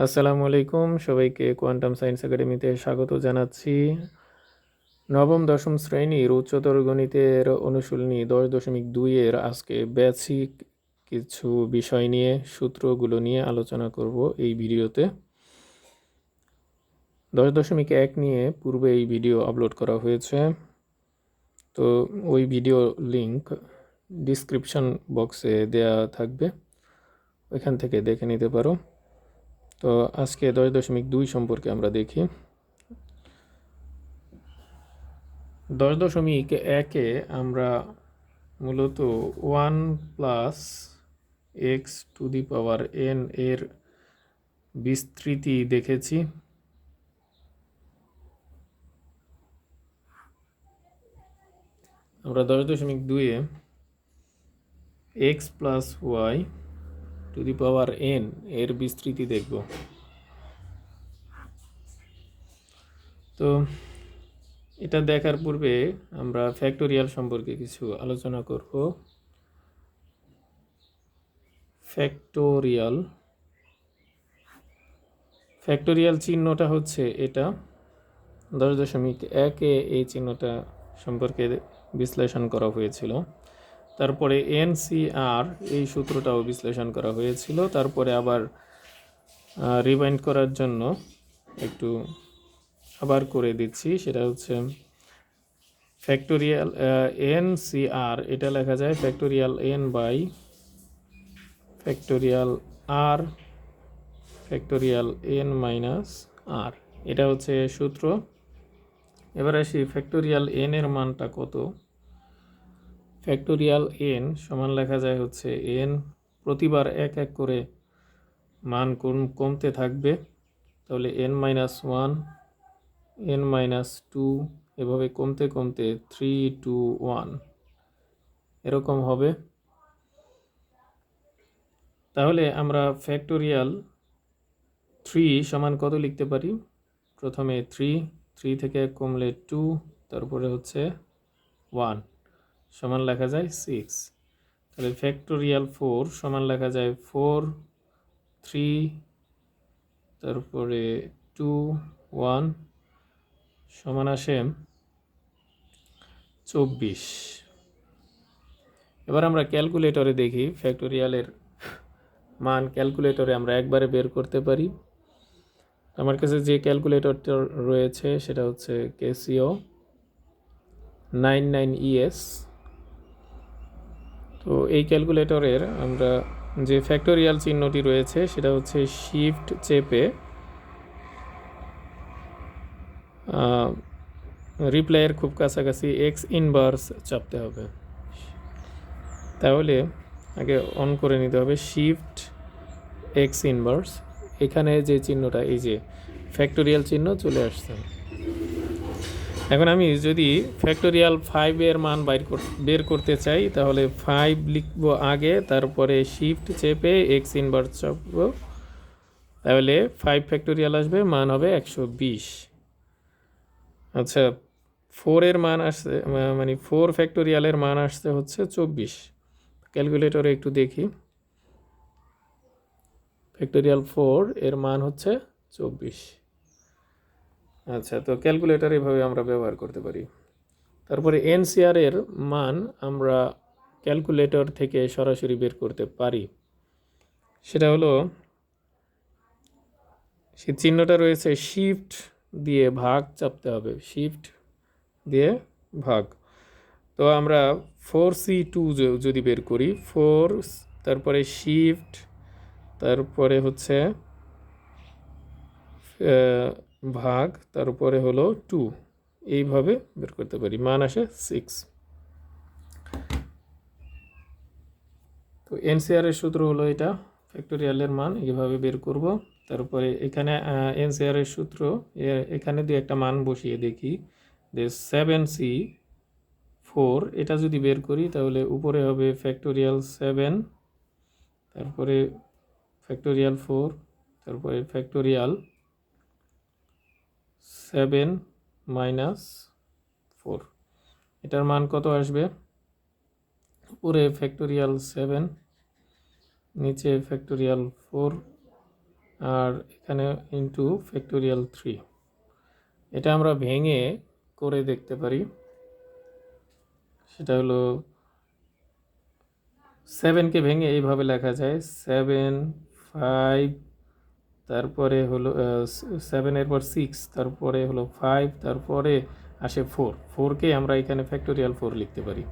আসসালামু আলাইকুম, সবাইকে কোয়ান্টাম সায়েন্স একাডেমিতে স্বাগত জানাচ্ছি। নবম দশম শ্রেণীর উচ্চতর গণিতের অনুশীলনী 10.2 আজকে বেসিক কিছু বিষয় নিয়ে সূত্রগুলো নিয়ে আলোচনা করব এই ভিডিওতে। 10.1 নিয়ে পূর্বে এই ভিডিও আপলোড করা হয়েছে, তো ওই ভিডিও লিংক ডিসক্রিপশন বক্সে দেয়া থাকবে, ওইখান থেকে দেখে নিতে পারো। তো আজকে 10.2 সম্পর্কে আমরা দেখি। 10.1-এ আমরা মূলত 1+x⁴n এর বিস্তৃতি দেখেছি। আমরা 10.2-এ x+y⁴n এর বিস্তৃতি দেখব। তো এটা দেখার পূর্বে আমরা ফ্যাক্টোরিয়াল সম্পর্কে কিছু আলোচনা করব। ফ্যাক্টোরিয়াল চিহ্নটা হচ্ছে এটা। 10.1-এ এই চিহ্নটা সম্পর্কে বিশ্লেষণ করা হয়েছিল। তারপরে NCR এই সূত্রটাও বিশ্লেষণ করা হয়েছিল। তারপরে আবার রিমাইন্ড করার জন্য একটু আবার করে দিচ্ছি, সেটা হচ্ছে ফ্যাক্টোরিয়াল NCR, এটা লেখা যায় factorial n by factorial r factorial n minus r, এটা হচ্ছে সূত্র। এবার আসি ফ্যাক্টোরিয়াল n এর মানটা কত। ফ্যাক্টোরিয়াল n সমান লেখা যায় হচ্ছে n প্রতিবার এক এক করে মান কমতে থাকবে, তাহলে n-1, n-2 এভাবে কমতে কমতে 3, 2, 1 এরকম হবে। তাহলে আমরা ফ্যাক্টোরিয়াল 3 সমান কত লিখতে পারি? প্রথমে 3 থেকে কমলে 2, তারপরে হচ্ছে 1 সমান লেখা যায় 6। তাহলে ফ্যাক্টোরিয়াল 4 সমান লেখা যায় 4, 3, তারপরে 2, 1 সমান আসে 24। এবার আমরা ক্যালকুলেটরে দেখি ফ্যাক্টোরিয়ালের মান। ক্যালকুলেটরে আমরা একবারে বের করতে পারি। আমার কাছে যে ক্যালকুলেটরটা রয়েছে সেটা হচ্ছে ক্যাসিও 99ES। তো এই ক্যালকুলেটরের আমরা যে ফ্যাক্টোরিয়াল চিহ্নটি রয়েছে সেটা হচ্ছে শিফট চেপে রিপ্লাইয়ের খুব কাছাকাছি এক্স ইনভার্স চাপতে হবে। তাহলে আগে অন করে নিতে হবে শিফট এক্স ইনভার্স। এখানে যে চিহ্নটা, এই যে ফ্যাক্টোরিয়াল চিহ্ন চলে আসছে। এখন আমি যদি ফ্যাক্টোরিয়াল 5 এর মান বের করতে চাই, তাহলে 5 লিখব আগে, তারপরে শিফট চেপে এক্স ইনভার্স চাপব, তাহলে 5 ফ্যাক্টোরিয়াল আসবে, মান হবে 120। আচ্ছা, 4 এর মান আসছে, মানে 4 ফ্যাক্টোরিয়ালের মান আসছে হচ্ছে 24। ক্যালকুলেটরে একটু দেখি, ফ্যাক্টোরিয়াল 4 এর মান হচ্ছে 24। আচ্ছা, তো ক্যালকুলেটর এভাবে আমরা ব্যবহার করতে পারি। তারপরে NCR এর মান আমরা ক্যালকুলেটর থেকে সরাসরি বের করতে পারি। সেটা হলো, সে চিহ্নটা রয়েছে শিফট দিয়ে ভাগ চাপতে হবে, শিফট দিয়ে ভাগ। তো আমরা 4C2 যদি বের করি, 4 তারপরে শিফট তারপরে হচ্ছে ভাগ তারপরে হলো 2, এইভাবে বের করতে পারি, মান আসে 6। তো NCR এর সূত্র হলো এটা, ফ্যাক্টোরিয়ালের মান এইভাবে বের করব। তারপরে এখানে NCR এর সূত্র, এখানে দিয়ে একটা মান বসিয়ে দেখি যে 7C4, এটা যদি বের করি তাহলে উপরে হবে ফ্যাক্টোরিয়াল 7, তারপরে ফ্যাক্টোরিয়াল 4, তারপরে ফ্যাক্টোরিয়াল 7 মাইনাস 4। এটার মান কত আসবে? উপরে ফ্যাক্টোরিয়াল 7, নিচে ফ্যাক্টোরিয়াল 4, আর এখানে ইন্টু ফ্যাক্টোরিয়াল 3। এটা আমরা ভেঙে করে দেখতে পারি। সেটা হলো 7কে ভেঙে এইভাবে লেখা যায় 7 5, তারপরে হলো 7-এর পর 6, তারপরে হলো 5, তারপরে আসে 4কে আমরা এখানে ফ্যাক্টোরিয়াল 4 লিখতে পারি।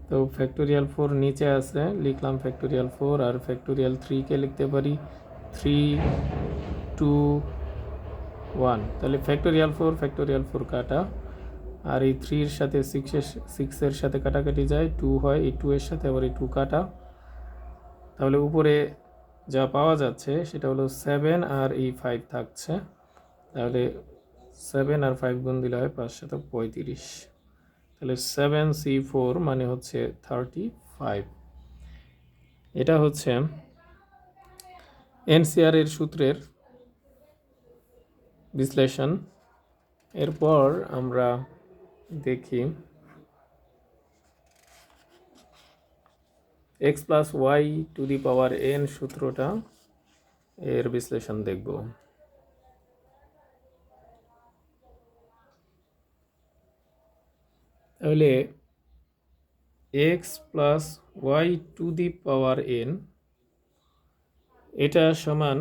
তো ফ্যাক্টোরিয়াল 4 নিচে আছে, লিখলাম ফ্যাক্টোরিয়াল 4। আর ফ্যাক্টোরিয়াল 3কে লিখতে পারি 3 2 1। তাহলে ফ্যাক্টোরিয়াল 4 কাটা, আর এই 3-এর সাথে 6-এর সাথে কাটাকাটি যায়, 2 হয়, এই 2-এর সাথে আবার এই 2 কাটা। তাহলে উপরে যা পাওয়া যাচ্ছে সেটা হলো 7 আর এই 5 থাকছে। তাহলে 7 আর 5 গুণ দিলে হয় 5 × 7 = 35। তাহলে 7C4 মানে হচ্ছে 35। এটা হচ্ছে এনসিআর এর সূত্রের বিশ্লেষণ। এরপর আমরা দেখি x + y⁴n সূত্রটা, এর বিশ্লেষণ দেখব। তাহলে x + y⁴n এটা সমান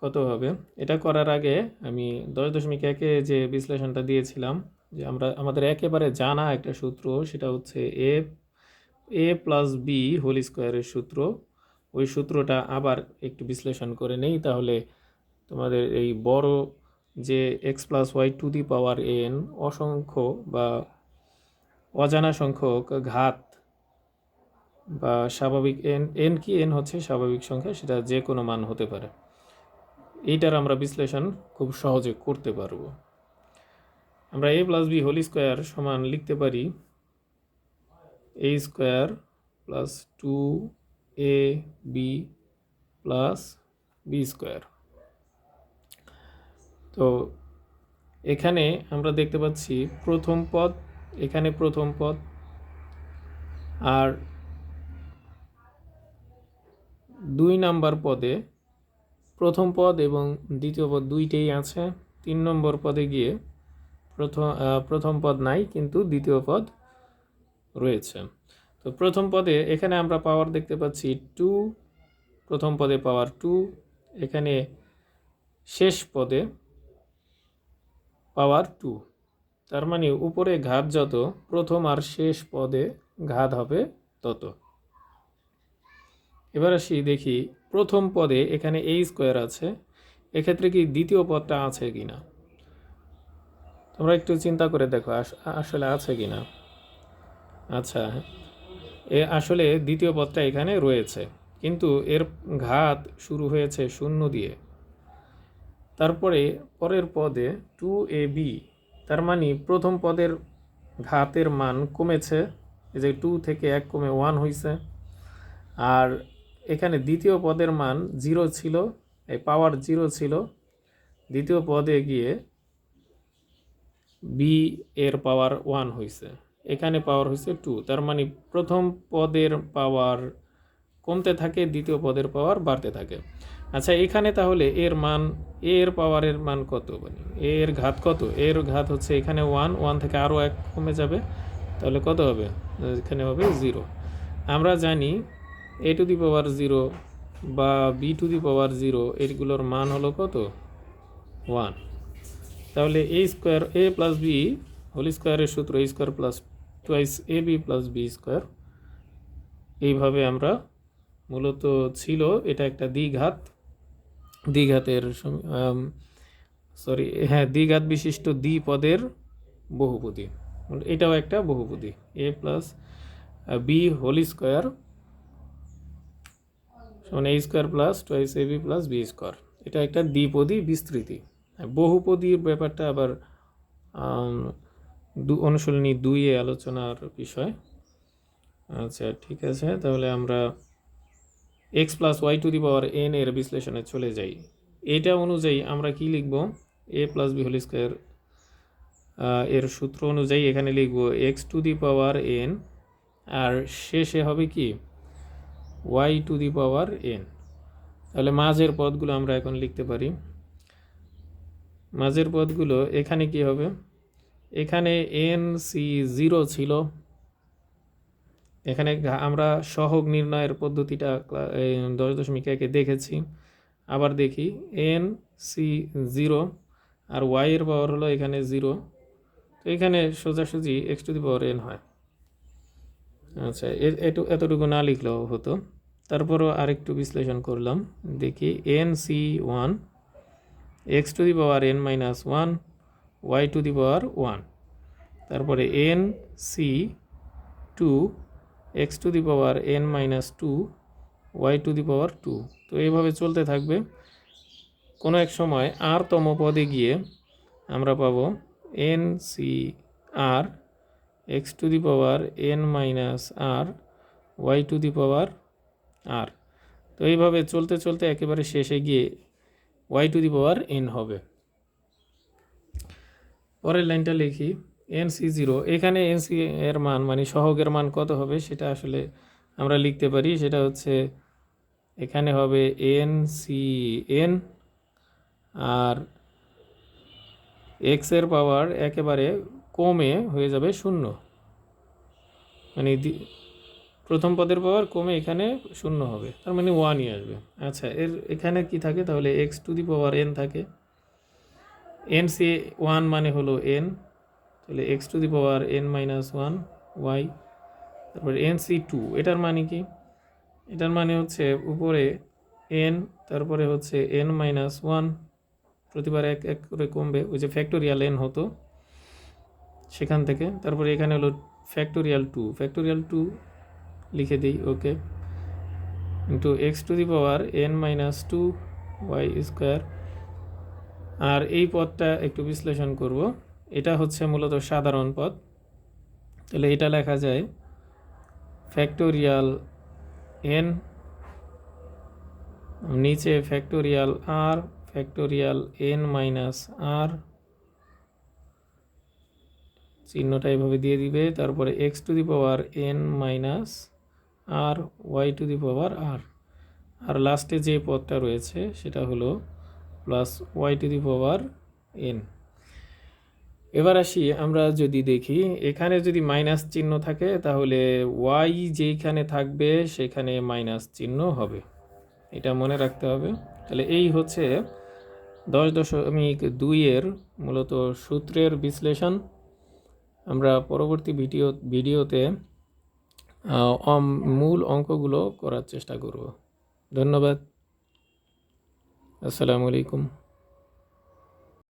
কত হবে? এটা করার আগে আমি 10.1-এ যে বিশ্লেষণটা দিয়েছিলাম, যে আমাদের একেবারে জানা একটা সূত্র, সেটা হচ্ছে a + b² সূত্র। ওই সূত্রটা আবার একটু বিশ্লেষণ করে নেই, তাহলে তোমাদের এই বড় যে x + y⁴n অসংখ্য বা অজানা সংখ্যক ঘাত বা স্বাভাবিক n কি n হচ্ছে স্বাভাবিক সংখ্যা, সেটা যে কোনো মান হতে পারে। এইটার আমরা বিশ্লেষণ খুব সহজে করতে পারবো। আমরা a + b² সমান লিখতে পারি a² + 2ab + b²। তো এখানে আমরা দেখতে পাচ্ছি প্রথম পদ, এখানে প্রথম পদ, আর 2 নম্বর পদে প্রথম পদ এবং দ্বিতীয় পদ দুইটাই আছে। 3 নম্বর পদে গিয়ে প্রথম পদ নাই, কিন্তু দ্বিতীয় পদ রয়েছে। তো প্রথম পদে এখানে আমরা পাওয়ার দেখতে পাচ্ছি 2, প্রথম পদে পাওয়ার 2, এখানে শেষ পদে পাওয়ার 2। তার মানে উপরে ঘাত যত, প্রথম আর শেষ পদে ঘাত হবে তত। এবার আসি দেখি প্রথম পদে এখানে a² আছে, এক্ষেত্রে কি দ্বিতীয় পদটা আছে কিনা তোমরা একটু চিন্তা করে দেখো আসলে আছে কিনা। আচ্ছা, আসলে দ্বিতীয় পদটা এখানে রয়েছে, কিন্তু এর ঘাত শুরু হয়েছে 0 দিয়ে। তারপরে পরের পদে 2ab, তার মানে প্রথম পদের ঘাতের মান কমেছে, এই যে 2 থেকে 1 কমে 1 হয়েছে। আর এখানে দ্বিতীয় পদের মান 0 ছিল, এই পাওয়ার 0 ছিল, দ্বিতীয় পদে গিয়ে b এর পাওয়ার 1 হয়েছে, এখানে পাওয়ার হয়েছে 2। তার মানে প্রথম পদের পাওয়ার কমতে থাকে, দ্বিতীয় পদের পাওয়ার বাড়তে থাকে। আচ্ছা, এখানে তাহলে এর মান, এর পাওয়ারের মান কত, মানে এর ঘাত কত? এর ঘাত হচ্ছে এখানে 1 থেকে আরও 1 কমে যাবে, তাহলে কত হবে? এখানে হবে 0। আমরা জানি a⁴0 বা b⁴0 এগুলোর মান হলো কত? 1। তাহলে a + b² এর সূত্র a² + 2ab + b²। এইভাবে আমরা মূলত ছিল, এটা একটা দ্বিঘাতের দ্বিঘাত বিশিষ্ট দ্বিপদের বহুপদী। এটাও একটা বহুপদী, a + b² সমান a² + 2ab + b²। এটা একটা দ্বিপদী বিস্তৃতি। বহুপদীর ব্যাপারটা আবার অনুশীলনী 2-এ আলোচনার বিষয়। আচ্ছা, ঠিক আছে, তাহলে আমরা x + y⁴n এর বিশ্লেষণে চলে যাই। এটা অনুযায়ী আমরা কি লিখব? a + b² এর সূত্র অনুযায়ী এখানে লিখব x⁴n, আর শেষে হবে কি y⁴n। তাহলে মাঝের পদগুলো আমরা এখন লিখতে পারি। মাঝের পদগুলো এখানে কি হবে, এখানে NC0 ছিল, এখানে আমরা সহগ নির্ণয়ের পদ্ধতিটা 10.1-এ দেখেছি। আবার দেখি NC0 আর y এর পাওয়ার হলো এখানে 0, তো এখানে সোজাসুজি x⁴n হয়। আচ্ছা, এতটুকু না লিখলেও হতো, তারপরও আরেকটু বিশ্লেষণ করলাম, দেখি NC1 x⁴n-1 y⁴1, তারপরে NC2 x⁴n-2 y⁴2। তো এইভাবে চলতে থাকবে। কোনো এক সময় r-তম পদে গিয়ে আমরা পাবো NCr x⁴n-r y⁴r। তো এইভাবে চলতে চলতে একেবারে শেষে গিয়ে y⁴n হবে। পরের লাইনটা লিখি NC0, এখানে NC এর মান মানে সহগের মান কত হবে সেটা আসলে আমরা লিখতে পারি, সেটা হচ্ছে এখানে হবে NCn, আর x এর পাওয়ার একেবারে কমে হয়ে যাবে 0, মানে প্রথম পদের পাওয়ার কমে এখানে 0 হবে, তার মানে 1ই আসবে। আচ্ছা, এখানে কি থাকে তাহলে x⁴n থাকে, NC1 মানে হলো n, তাহলে x⁴n-1 y, তারপরে NC2 এটার মানে কি, এটার মানে হচ্ছে উপরে n, তারপরে হচ্ছে n-1, প্রতিবার এক এক করে কমবে, ওই যে ফ্যাক্টোরিয়াল n হতো সেখান থেকে, তারপরে এখানে হলো ফ্যাক্টোরিয়াল 2 লিখে দিই, ওকে, ইন্টু x⁴n-2 y²। আর এই পদটা একটু বিশ্লেষণ করব, এটা হচ্ছে মূলত সাধারণ পদ, তাহলে এটা লেখা যায় ফ্যাক্টোরিয়াল n, নিচে ফ্যাক্টোরিয়াল r, ফ্যাক্টোরিয়াল n-r, চিহ্নটা এইভাবে দিয়ে দিবে, তারপরে x⁴n-r y⁴r, আর লাস্টে যে পদটা রয়েছে সেটা হলো প্লাস y⁴n। এবার আসি, আমরা যদি দেখি এখানে যদি মাইনাস চিহ্ন থাকে তাহলে y যেইখানে থাকবে সেখানে মাইনাস চিহ্ন হবে, এটা মনে রাখতে হবে। তাহলে এই হচ্ছে 10.2-এর মূলত সূত্রের বিশ্লেষণ। আমরা পরবর্তী ভিডিওতে মূল অঙ্কগুলো করার চেষ্টা করব। ধন্যবাদ। আসসালামু আলাইকুম।